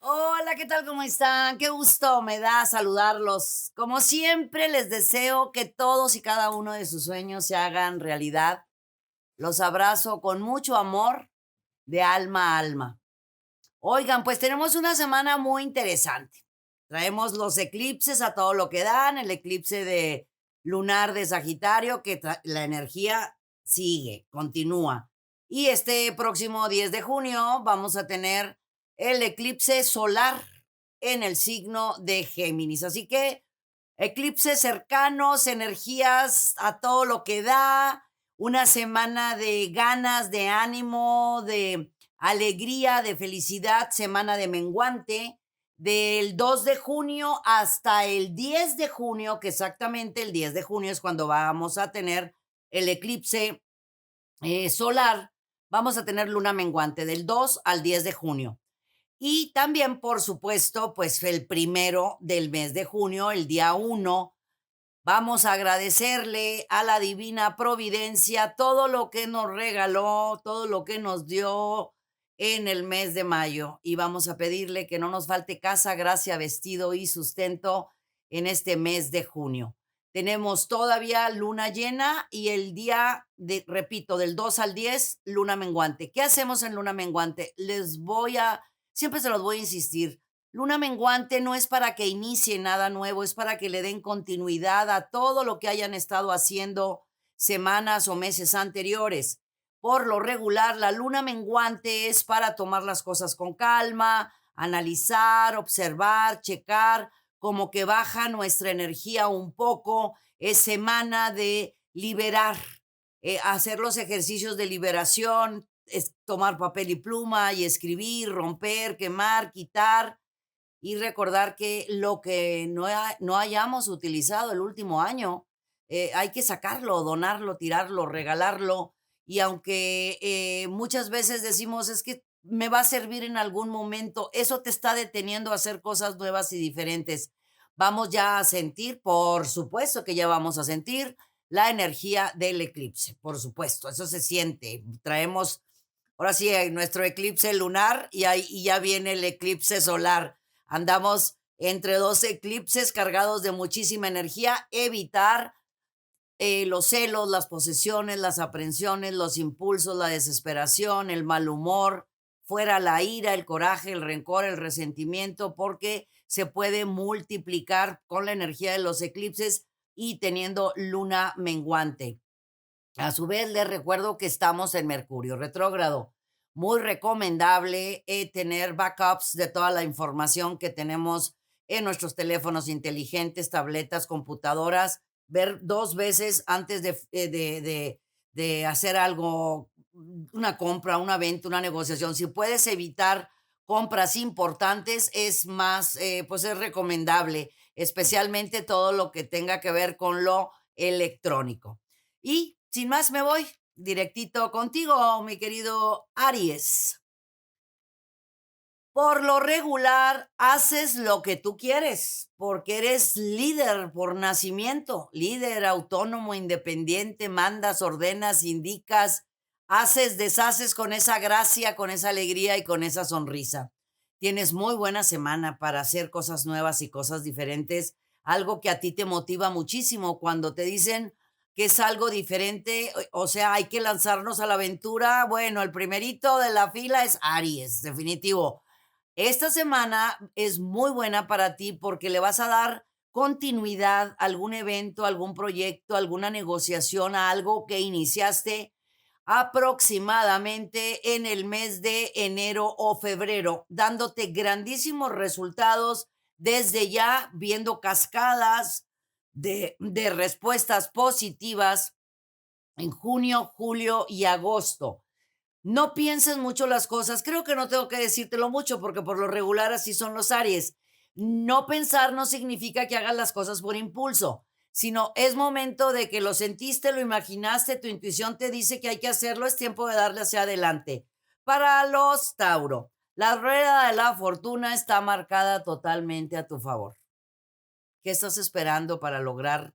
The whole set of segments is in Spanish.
Hola, ¿qué tal? ¿Cómo están? Qué gusto me da saludarlos. Como siempre, les deseo que todos y cada uno de sus sueños se hagan realidad. Los abrazo con mucho amor de alma a alma. Oigan, pues tenemos una semana muy interesante. Traemos los eclipses a todo lo que dan, el eclipse de lunar de Sagitario, que la energía sigue, continúa. Y este próximo 10 de junio vamos a tener el eclipse solar en el signo de Géminis. Así que eclipses cercanos, energías a todo lo que da, una semana de ganas, de ánimo, de alegría, de felicidad, semana de menguante, del 2 de junio hasta el 10 de junio, que exactamente el 10 de junio es cuando vamos a tener el eclipse solar, vamos a tener luna menguante del 2 al 10 de junio. Y también, por supuesto, pues el primero del mes de junio, el día 1, vamos a agradecerle a la divina providencia todo lo que nos regaló, todo lo que nos dio en el mes de mayo. Y vamos a pedirle que no nos falte casa, gracia, vestido y sustento en este mes de junio. Tenemos todavía luna llena y el día de, repito, del 2 al 10, luna menguante. ¿Qué hacemos en luna menguante? Siempre se los voy a insistir. Luna menguante no es para que inicie nada nuevo, es para que le den continuidad a todo lo que hayan estado haciendo semanas o meses anteriores. Por lo regular, la luna menguante es para tomar las cosas con calma, analizar, observar, checar, como que baja nuestra energía un poco. Es semana de liberar, hacer los ejercicios de liberación, es tomar papel y pluma y escribir, romper, quemar, quitar y recordar que lo que no hayamos utilizado el último año, hay que sacarlo, donarlo, tirarlo, regalarlo. Y aunque muchas veces decimos, es que me va a servir en algún momento, eso te está deteniendo a hacer cosas nuevas y diferentes. Vamos ya a sentir, por supuesto que ya vamos a sentir la energía del eclipse, por supuesto, eso se siente. Traemos, ahora sí, nuestro eclipse lunar y ya viene el eclipse solar. Andamos entre dos eclipses cargados de muchísima energía. Evitar los celos, las posesiones, las aprensiones, los impulsos, la desesperación, el mal humor, fuera la ira, el coraje, el rencor, el resentimiento, porque se puede multiplicar con la energía de los eclipses y teniendo luna menguante. A su vez, les recuerdo que estamos en Mercurio retrógrado. Muy recomendable tener backups de toda la información que tenemos en nuestros teléfonos inteligentes, tabletas, computadoras, ver dos veces antes de hacer algo, una compra, una venta, una negociación. Si puedes evitar compras importantes, es más, pues es recomendable, especialmente todo lo que tenga que ver con lo electrónico. Y sin más me voy directito contigo, mi querido Aries. Por lo regular, haces lo que tú quieres, porque eres líder por nacimiento, líder autónomo, independiente, mandas, ordenas, indicas, haces, deshaces con esa gracia, con esa alegría y con esa sonrisa. Tienes muy buena semana para hacer cosas nuevas y cosas diferentes, algo que a ti te motiva muchísimo cuando te dicen que es algo diferente, o sea, hay que lanzarnos a la aventura. Bueno, el primerito de la fila es Aries, definitivo. Esta semana es muy buena para ti porque le vas a dar continuidad a algún evento, algún proyecto, alguna negociación, a algo que iniciaste aproximadamente en el mes de enero o febrero, dándote grandísimos resultados desde ya, viendo cascadas de respuestas positivas en junio, julio y agosto. No pienses mucho las cosas. Creo que no tengo que decírtelo mucho porque por lo regular así son los Aries. No pensar no significa que hagas las cosas por impulso, sino es momento de que lo sentiste, lo imaginaste, tu intuición te dice que hay que hacerlo, es tiempo de darle hacia adelante. Para los Tauro, la rueda de la fortuna está marcada totalmente a tu favor. ¿Qué estás esperando para lograr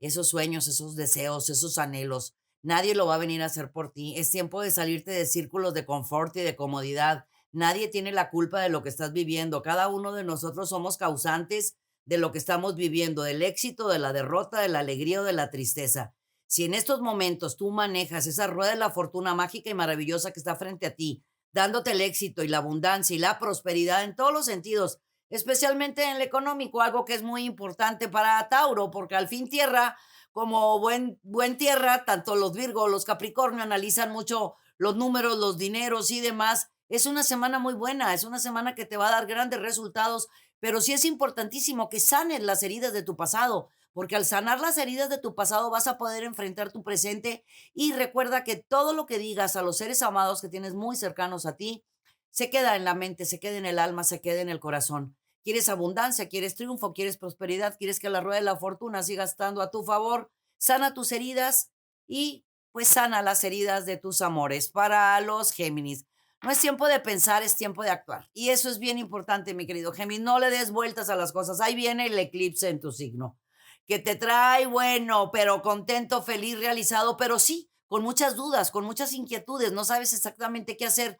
esos sueños, esos deseos, esos anhelos? Nadie lo va a venir a hacer por ti. Es tiempo de salirte de círculos de confort y de comodidad, Nadie tiene la culpa de lo que estás viviendo. Cada uno de nosotros somos causantes de lo que estamos viviendo, del éxito, de la derrota, de la alegría o de la tristeza. Si en estos momentos tú manejas esa rueda de la fortuna mágica y maravillosa que está frente a ti, dándote el éxito y la abundancia y la prosperidad en todos los sentidos, especialmente en el económico, algo que es muy importante para Tauro, porque al fin tierra, como buen tierra, tanto los Virgo, los Capricornio analizan mucho los números, los dineros y demás. Es una semana muy buena, es una semana que te va a dar grandes resultados, pero sí es importantísimo que sanes las heridas de tu pasado, porque al sanar las heridas de tu pasado vas a poder enfrentar tu presente y recuerda que todo lo que digas a los seres amados que tienes muy cercanos a ti, se queda en la mente, se queda en el alma, se queda en el corazón. Quieres abundancia, quieres triunfo, quieres prosperidad, quieres que la rueda de la fortuna siga estando a tu favor, sana tus heridas y pues sana las heridas de tus amores. Para los Géminis, no es tiempo de pensar, es tiempo de actuar. Y eso es bien importante, mi querido Géminis. No le des vueltas a las cosas. Ahí viene el eclipse en tu signo, que te trae, bueno, pero contento, feliz, realizado, pero sí, con muchas dudas, con muchas inquietudes. No sabes exactamente qué hacer.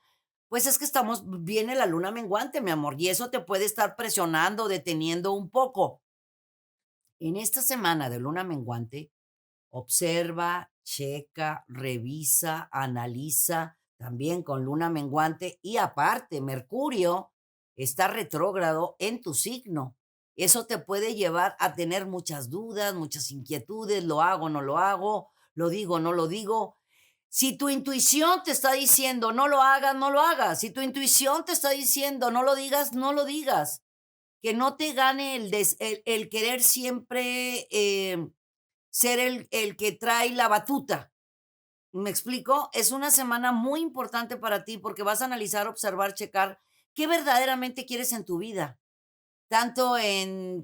Pues es que viene la luna menguante, mi amor, y eso te puede estar presionando, deteniendo un poco. En esta semana de luna menguante, observa, checa, revisa, analiza, también con luna menguante y aparte, Mercurio está retrógrado en tu signo. Eso te puede llevar a tener muchas dudas, muchas inquietudes, lo hago, no lo hago, lo digo, no lo digo. Si tu intuición te está diciendo no lo hagas, no lo hagas. Si tu intuición te está diciendo no lo digas, no lo digas. Que no te gane el querer siempre ser el que trae la batuta. ¿Me explico? Es una semana muy importante para ti porque vas a analizar, observar, checar qué verdaderamente quieres en tu vida, tanto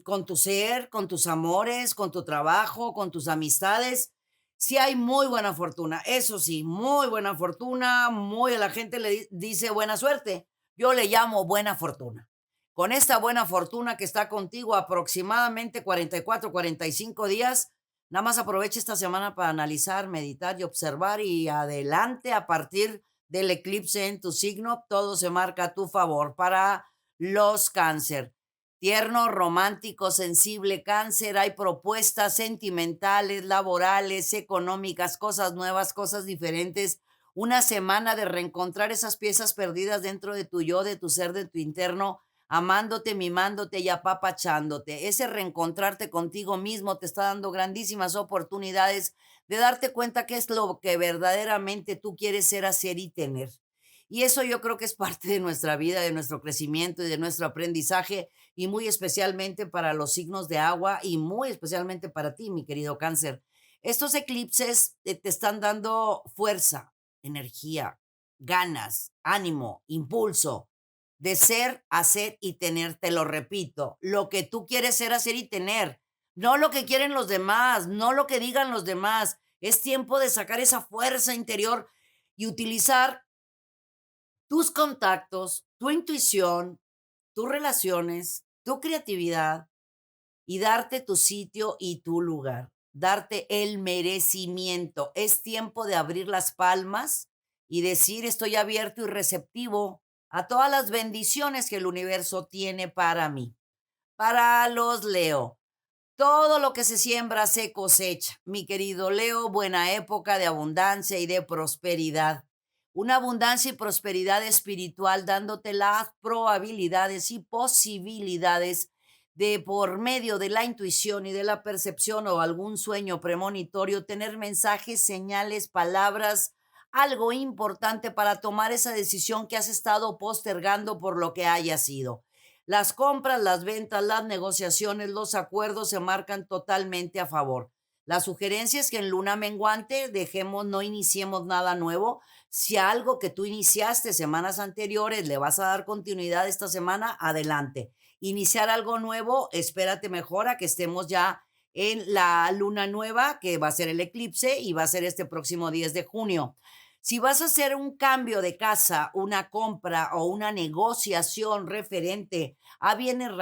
con tu ser, con tus amores, con tu trabajo, con tus amistades. Sí hay muy buena fortuna, eso sí, muy buena fortuna, muy a la gente dice buena suerte. Yo le llamo buena fortuna. Con esta buena fortuna que está contigo aproximadamente 44, 45 días, nada más aprovecha esta semana para analizar, meditar y observar y adelante a partir del eclipse en tu signo, todo se marca a tu favor para los cáncer. Tierno, romántico, sensible, cáncer, hay propuestas sentimentales, laborales, económicas, cosas nuevas, cosas diferentes. Una semana de reencontrar esas piezas perdidas dentro de tu yo, de tu ser, de tu interno, amándote, mimándote y apapachándote. Ese reencontrarte contigo mismo te está dando grandísimas oportunidades de darte cuenta qué es lo que verdaderamente tú quieres ser, hacer y tener. Y eso yo creo que es parte de nuestra vida, de nuestro crecimiento y de nuestro aprendizaje y muy especialmente para los signos de agua y muy especialmente para ti, mi querido cáncer. Estos eclipses te están dando fuerza, energía, ganas, ánimo, impulso de ser, hacer y tener, te lo repito, lo que tú quieres ser, hacer y tener, no lo que quieren los demás, no lo que digan los demás. Es tiempo de sacar esa fuerza interior y utilizar tus contactos, tu intuición, tus relaciones, tu creatividad y darte tu sitio y tu lugar, darte el merecimiento. Es tiempo de abrir las palmas y decir estoy abierto y receptivo a todas las bendiciones que el universo tiene para mí. Para los Leo, todo lo que se siembra se cosecha. Mi querido Leo, buena época de abundancia y de prosperidad. Una abundancia y prosperidad espiritual dándote las probabilidades y posibilidades de por medio de la intuición y de la percepción o algún sueño premonitorio, tener mensajes, señales, palabras, algo importante para tomar esa decisión que has estado postergando por lo que haya sido. Las compras, las ventas, las negociaciones, los acuerdos se marcan totalmente a favor. La sugerencia es que en luna menguante dejemos, no iniciemos nada nuevo. Si algo que tú iniciaste semanas anteriores le vas a dar continuidad esta semana, adelante. Iniciar algo nuevo, espérate mejor a que estemos ya en la luna nueva, que va a ser el eclipse y va a ser este próximo 10 de junio. Si vas a hacer un cambio de casa, una compra o una negociación referente a bienes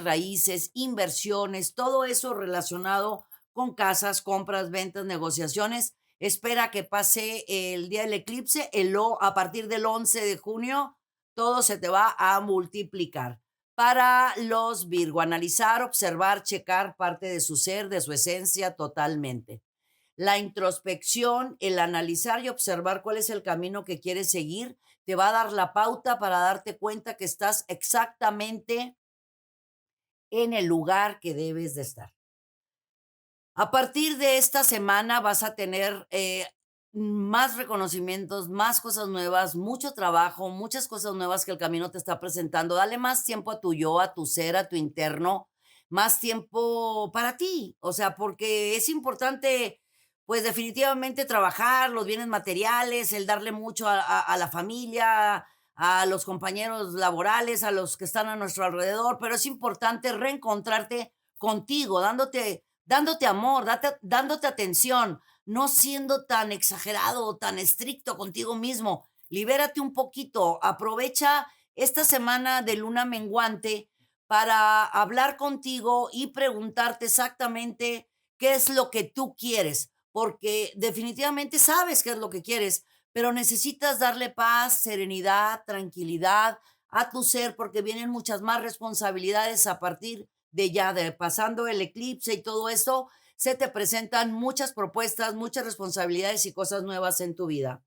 raíces, inversiones, todo eso relacionado con casas, compras, ventas, negociaciones, espera que pase el día del eclipse, a partir del 11 de junio. todo se te va a multiplicar. Para los Virgo, analizar, observar, checar parte de su ser, de su esencia totalmente. La introspección, el analizar y observar cuál es el camino que quieres seguir, te va a dar la pauta para darte cuenta que estás exactamente en el lugar que debes de estar. A partir de esta semana vas a tener más reconocimientos, más cosas nuevas, mucho trabajo, muchas cosas nuevas que el camino te está presentando. Dale más tiempo a tu yo, a tu ser, a tu interno, más tiempo para ti. O sea, porque es importante, pues definitivamente trabajar los bienes materiales, el darle mucho a la familia, a los compañeros laborales, a los que están a nuestro alrededor, pero es importante reencontrarte contigo, dándote amor, dándote atención, no siendo tan exagerado o tan estricto contigo mismo. Libérate un poquito, aprovecha esta semana de luna menguante para hablar contigo y preguntarte exactamente qué es lo que tú quieres, porque definitivamente sabes qué es lo que quieres, pero necesitas darle paz, serenidad, tranquilidad a tu ser, porque vienen muchas más responsabilidades a partir de ya, de pasando el eclipse y todo eso, se te presentan muchas propuestas, muchas responsabilidades y cosas nuevas en tu vida.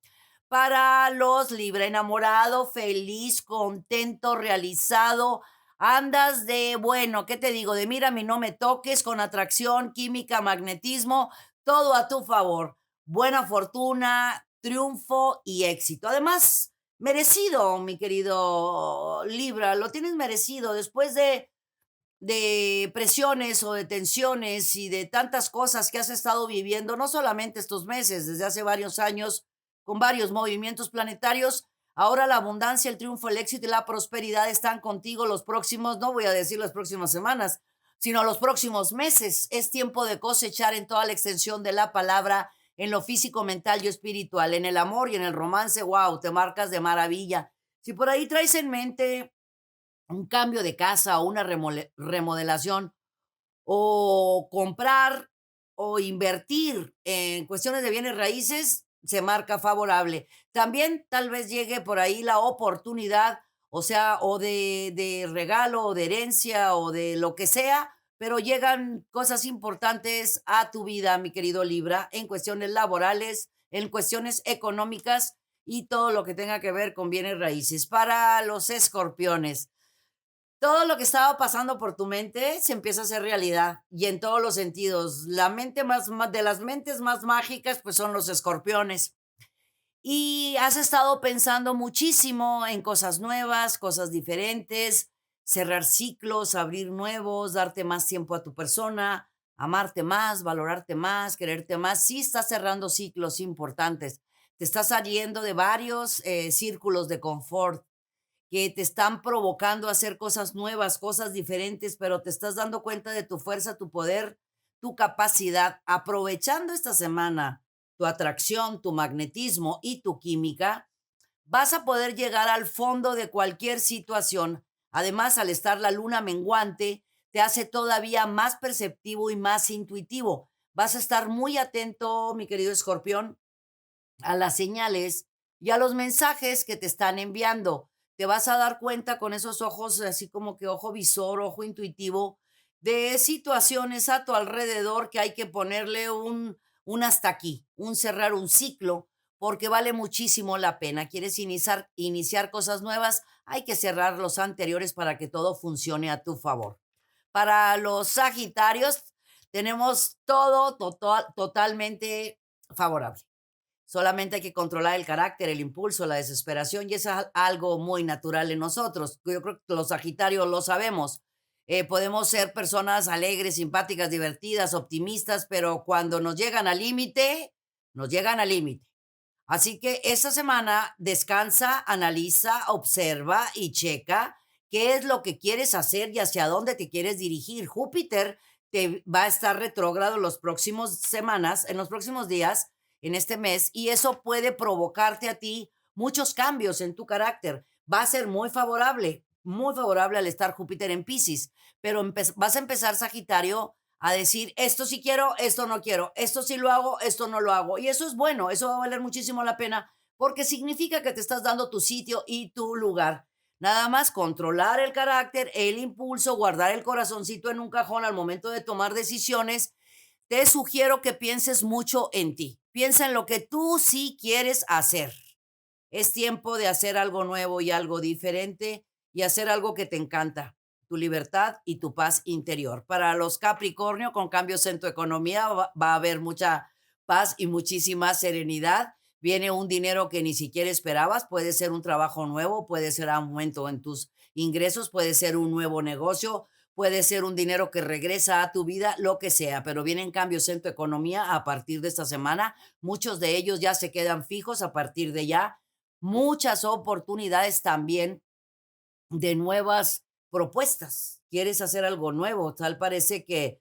Para los Libra, enamorado, feliz, contento, realizado, andas de, bueno, ¿qué te digo? De mírame, no me toques, con atracción, química, magnetismo, todo a tu favor. Buena fortuna, triunfo y éxito. Además, merecido, mi querido Libra, lo tienes merecido después de presiones o de tensiones y de tantas cosas que has estado viviendo, no solamente estos meses, desde hace varios años, con varios movimientos planetarios. Ahora la abundancia, el triunfo, el éxito y la prosperidad están contigo los próximos, no voy a decir las próximas semanas, sino los próximos meses. Es tiempo de cosechar en toda la extensión de la palabra, en lo físico, mental y espiritual, en el amor y en el romance. Wow, te marcas de maravilla. Si por ahí traes en mente un cambio de casa o una remodelación, o comprar o invertir en cuestiones de bienes raíces, se marca favorable. También tal vez llegue por ahí la oportunidad, o sea, o de regalo, o de herencia, o de lo que sea, pero llegan cosas importantes a tu vida, mi querido Libra, en cuestiones laborales, en cuestiones económicas y todo lo que tenga que ver con bienes raíces. Para los escorpiones, todo lo que estaba pasando por tu mente se empieza a hacer realidad y en todos los sentidos. La mente de las mentes más mágicas, pues son los escorpiones. Y has estado pensando muchísimo en cosas nuevas, cosas diferentes, cerrar ciclos, abrir nuevos, darte más tiempo a tu persona, amarte más, valorarte más, quererte más. Sí estás cerrando ciclos importantes. Te estás saliendo de varios círculos de confort que te están provocando a hacer cosas nuevas, cosas diferentes, pero te estás dando cuenta de tu fuerza, tu poder, tu capacidad, aprovechando esta semana tu atracción, tu magnetismo y tu química, vas a poder llegar al fondo de cualquier situación. Además, al estar la luna menguante, te hace todavía más perceptivo y más intuitivo. Vas a estar muy atento, mi querido escorpión, a las señales y a los mensajes que te están enviando. Te vas a dar cuenta con esos ojos, así como que ojo visor, ojo intuitivo, de situaciones a tu alrededor que hay que ponerle un hasta aquí, un cerrar un ciclo, porque vale muchísimo la pena. ¿Quieres iniciar cosas nuevas? Hay que cerrar los anteriores para que todo funcione a tu favor. Para los Sagitarios, tenemos todo totalmente favorable. Solamente hay que controlar el carácter, el impulso, la desesperación, y eso es algo muy natural en nosotros. Yo creo que los Sagitarios lo sabemos. Podemos ser personas alegres, simpáticas, divertidas, optimistas, pero cuando nos llegan al límite, nos llegan al límite. Así que esta semana descansa, analiza, observa y checa qué es lo que quieres hacer y hacia dónde te quieres dirigir. Júpiter te va a estar retrógrado los próximos semanas, en los próximos días, en este mes, y eso puede provocarte a ti muchos cambios en tu carácter. Va a ser muy favorable al estar Júpiter en Piscis, pero vas a empezar, Sagitario, a decir, esto sí quiero, esto no quiero, esto sí lo hago, esto no lo hago. Y eso es bueno, eso va a valer muchísimo la pena porque significa que te estás dando tu sitio y tu lugar. Nada más controlar el carácter, el impulso, guardar el corazoncito en un cajón al momento de tomar decisiones. Te sugiero que pienses mucho en ti. Piensa en lo que tú sí quieres hacer. Es tiempo de hacer algo nuevo y algo diferente y hacer algo que te encanta, tu libertad y tu paz interior. Para los Capricornio, con cambios en tu economía, va a haber mucha paz y muchísima serenidad. Viene un dinero que ni siquiera esperabas, puede ser un trabajo nuevo, puede ser aumento en tus ingresos, puede ser un nuevo negocio, puede ser un dinero que regresa a tu vida, lo que sea, pero vienen cambios en tu economía a partir de esta semana. Muchos de ellos ya se quedan fijos a partir de ya, muchas oportunidades también de nuevas propuestas. ¿Quieres hacer algo nuevo? Tal parece que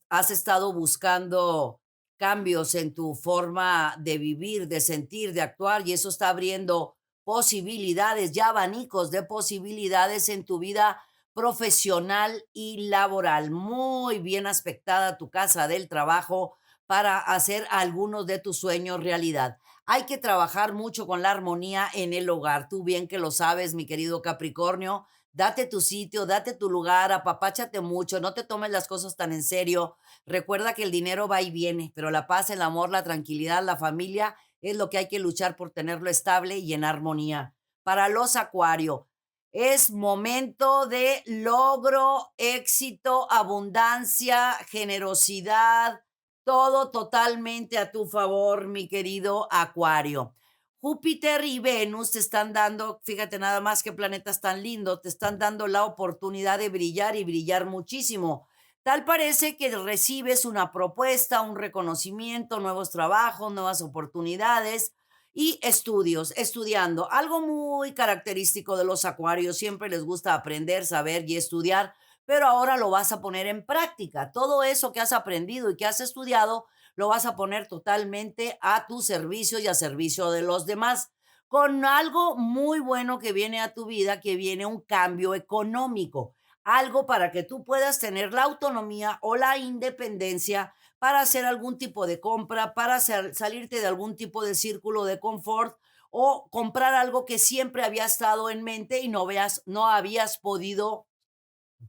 has estado buscando cambios en tu forma de vivir, de sentir, de actuar, y eso está abriendo posibilidades, ya abanicos de posibilidades en tu vida profesional y laboral. Muy bien aspectada tu casa del trabajo para hacer algunos de tus sueños realidad. Hay que trabajar mucho con la armonía en el hogar. Tú bien que lo sabes, mi querido Capricornio. Date tu sitio, date tu lugar, apapáchate mucho, no te tomes las cosas tan en serio. Recuerda que el dinero va y viene, pero la paz, el amor, la tranquilidad, la familia es lo que hay que luchar por tenerlo estable y en armonía. Para los Acuario, es momento de logro, éxito, abundancia, generosidad, todo totalmente a tu favor, mi querido Acuario. Júpiter y Venus te están dando, fíjate nada más qué planetas tan lindos, te están dando la oportunidad de brillar y brillar muchísimo. Tal parece que recibes una propuesta, un reconocimiento, nuevos trabajos, nuevas oportunidades y estudios, estudiando. Algo muy característico de los acuarios, siempre les gusta aprender, saber y estudiar, pero ahora lo vas a poner en práctica. Todo eso que has aprendido y que has estudiado, lo vas a poner totalmente a tu servicio y a servicio de los demás, con algo muy bueno que viene a tu vida, que viene un cambio económico, algo para que tú puedas tener la autonomía o la independencia para hacer algún tipo de compra, para salirte de algún tipo de círculo de confort o comprar algo que siempre había estado en mente y no habías podido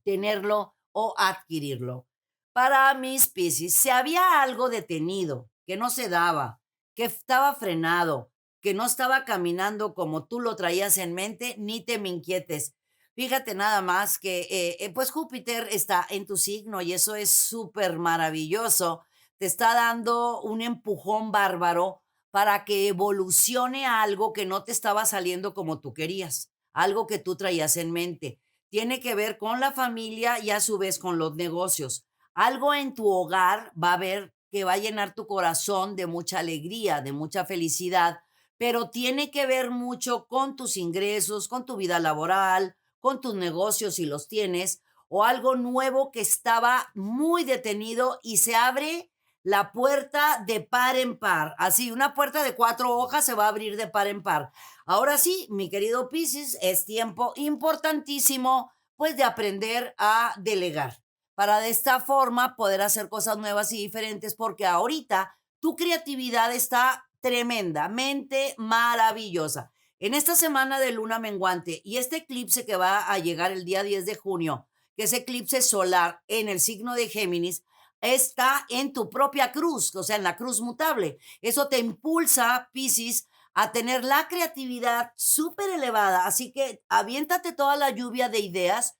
tenerlo o adquirirlo. Para mis Piscis, si había algo detenido, que no se daba, que estaba frenado, que no estaba caminando como tú lo traías en mente, ni te me inquietes. Fíjate nada más que, pues Júpiter está en tu signo y eso es súper maravilloso. Te está dando un empujón bárbaro para que evolucione a algo que no te estaba saliendo como tú querías, algo que tú traías en mente. Tiene que ver con la familia y a su vez con los negocios. Algo en tu hogar va a haber que va a llenar tu corazón de mucha alegría, de mucha felicidad, pero tiene que ver mucho con tus ingresos, con tu vida laboral, con tus negocios si los tienes, o algo nuevo que estaba muy detenido y se abre la puerta de par en par. Así, una puerta de 4 hojas se va a abrir de par en par. Ahora sí, mi querido Piscis, es tiempo importantísimo pues de aprender a delegar para de esta forma poder hacer cosas nuevas y diferentes porque ahorita tu creatividad está tremendamente maravillosa. En esta semana de luna menguante y este eclipse que va a llegar el día 10 de junio, que es eclipse solar en el signo de Géminis, está en tu propia cruz, o sea, en la cruz mutable. Eso te impulsa, Piscis, a tener la creatividad súper elevada. Así que aviéntate toda la lluvia de ideas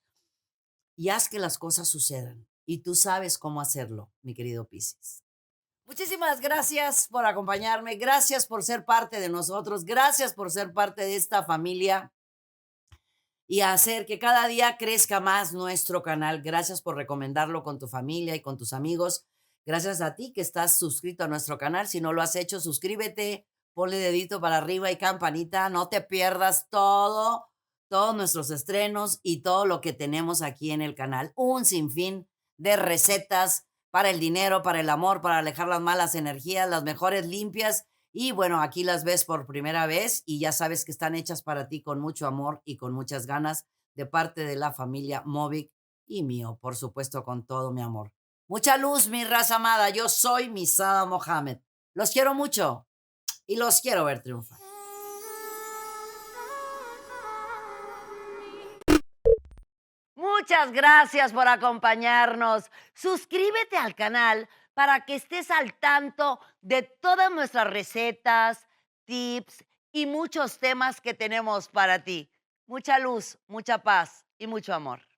y haz que las cosas sucedan. Y tú sabes cómo hacerlo, mi querido Piscis. Muchísimas gracias por acompañarme, gracias por ser parte de nosotros, gracias por ser parte de esta familia y hacer que cada día crezca más nuestro canal. Gracias por recomendarlo con tu familia y con tus amigos. Gracias a ti que estás suscrito a nuestro canal. Si no lo has hecho, suscríbete, ponle dedito para arriba y campanita. No te pierdas todos nuestros estrenos y todo lo que tenemos aquí en el canal. Un sinfín de recetas para el dinero, para el amor, para alejar las malas energías, las mejores limpias y bueno, aquí las ves por primera vez y ya sabes que están hechas para ti con mucho amor y con muchas ganas de parte de la familia Movic y mío, por supuesto, con todo mi amor. Mucha luz, mi raza amada. Yo soy Misada Mohamed. Los quiero mucho y los quiero ver triunfar. Muchas gracias por acompañarnos. Suscríbete al canal para que estés al tanto de todas nuestras recetas, tips y muchos temas que tenemos para ti. Mucha luz, mucha paz y mucho amor.